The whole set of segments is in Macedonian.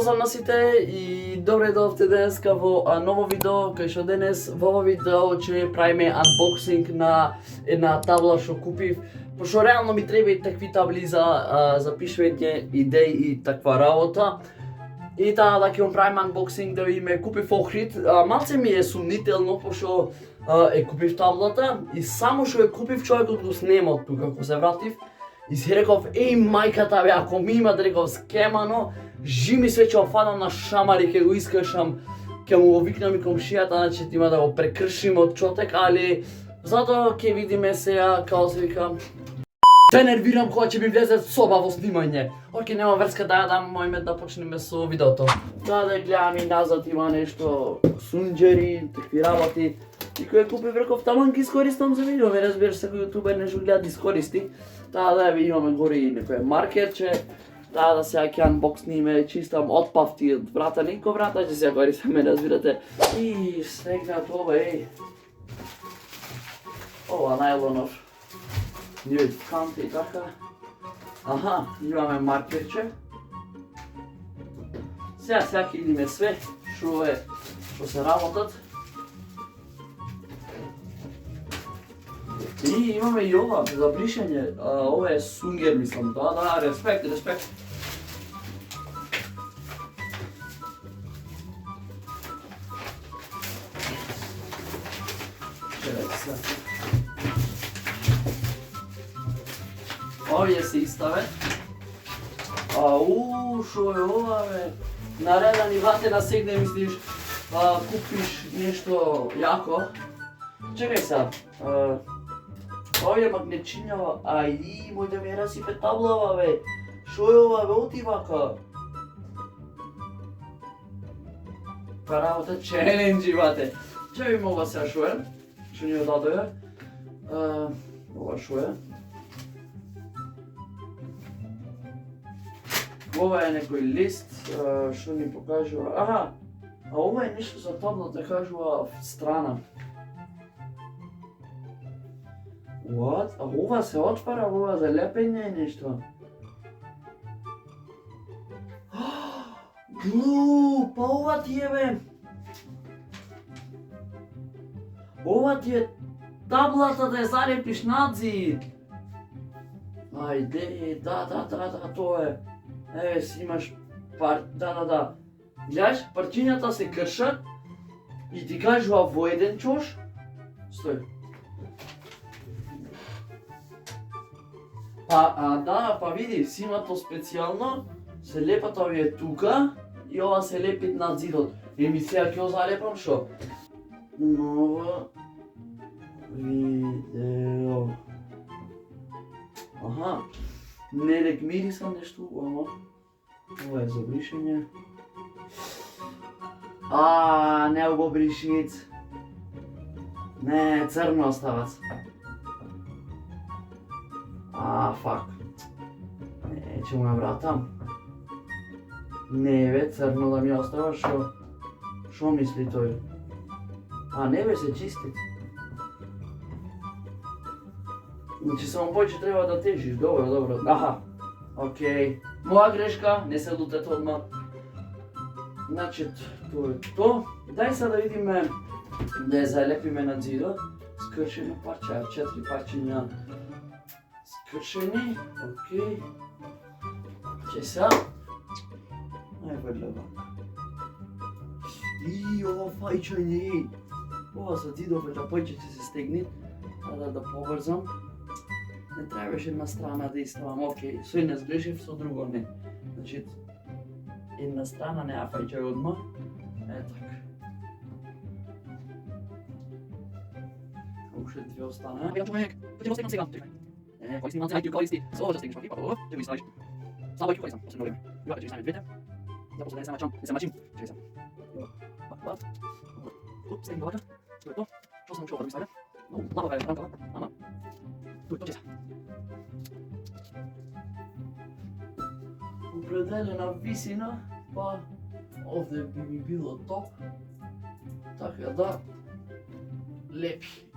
Поздрав на сите и добре дојдовте денеска во ново видео, кај што денес во ово видео ќе правиме unboxing на една табла што купив, пошто реално ми треба и такви табли за запишување идеи и таква работа. И таа да ќе правиме unboxing, да видиме, купив Охрид. Малце ми е сумнително пошто купив таблата и само што купив човекот го снема од тука кога се вратив. И си реков, мајката бе, ако ми има да реков скемано, жими све ќе офанам на шамари, ќе го искашам, ќе му го викнам и комшијата, значи има да го прекршим од чотек, али затоа ќе видиме сега, како се вика. Се нервирам кога ќе ми влезе соба во снимање. Оке, нема врска да ја дам мојме да почнеме со видеото. Да гледам и назад има нешто, сунџери, такви работи. И кој купив реков, таман ги искористам за видео, ме разбираш, секој јутубер нешто гледа да искористи. Таа да ви имаме горе и некој маркерче. Таа да сега ќе анбоксниме, чистам отпавти од врата, нико врата ќе сега користаме, разбирате. И стегнат ова, ова најлонов. Ние канти и така. Аха, имаме маркерче. Сега ќе идиме све, што се работат. И имаме и ова за бришење, ова е сунгер мислам, да, респект. Овие се иставе. Шо е ова бе? Нареда ни вате насегне, мислиш, купиш нешто јако. Чекај сега. Овие магнечињава, мој да ми ја расипе таблава бе. Шо е ова бе, оти вака? Па работа челенџи бате. Че ви мога сега шо е? Што ни одадоја? Ова шо е? Ова е некој лист, што ни покажува. Аха, ова е нешто за таблата, кажува страна. What? А ова се отвара, ова за лепење е нешто. Глу, па ова ти е бе. Ова ти е таблата да ја залепиш надзид. Ајде, да, тоа е. Еве си имаш да. Гледаш, парчињата се кршат и ти кажува во еден чош. Стој. Па види, си има то специјално, се лепат овие тука и ова се лепи над зидот. Ми сега ќе го залепам шо? Ново видео. Аха, не дек мирисам нешто, ова е за бришење. Не го бришиц. Не, црно оставац. Фак. Не, ќе му ја вратам. Не бе, црно да ми остава, шо мисли тој? Не бе, се чисти. Значи само повеќе треба да тежиш, добро. Аха, окей. Моја грешка, не се лутете одма. Значи, тоа е то. Дај сега да видиме, да ја залепиме на зидот. Скршени парча, 4 парчиња. Скршени, окей. Че сега. Најврлева. Ова фајчање. Ова со зидов да појче ќе се стегне. Да побрзам. Не требаше една страна да иставам, окей. Со една сгрешив, со друго не. Значи, една страна не ја фајчај одма. Така. Уште две остана. Видам човек, ќе го стегнам сега. Користи малце, ајде користи. Со ова да стегнеш пакет, ќе го иставиш. Слабо ќе користам, после време. Ја ќе ставиме двете. Да после да се мачим. Чекај се. Пак. Стегни вака. Тоа е то. Што сам уште да ми ставя? Лабава е рамкава, ама. Тоа е то, чеса. Определена висина, па овде би ми било топ. Така да лепи.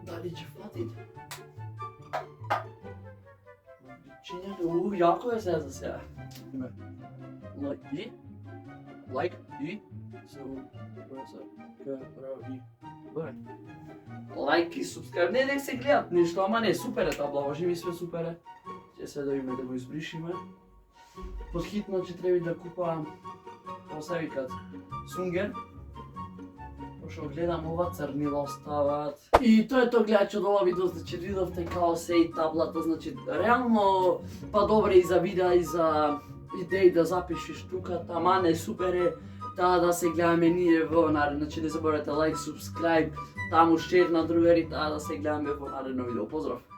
Дали ќе фатите? Чиня, яко е сега за сега. Лайк и лайк и субскрайб. Не, нек се гледат нешто, ама не, супер е табла, живи све супер е. Ќе се доиме да го избришиме. Подхитно ќе треба да купам, како се викат, сунгер. Пошо гледам ова, црнила остават. И тоа е тоа, гледачи, од ова видео, значи видовте као се и таблата, значи реално па добре и за видеа и за идеи да запишеш тука, ама не супер е таа да се гледаме ние во наредно, значи не заборавате лайк, субскрайб, таму шер на другари, таа да се гледаме во наредно видео. Поздрав!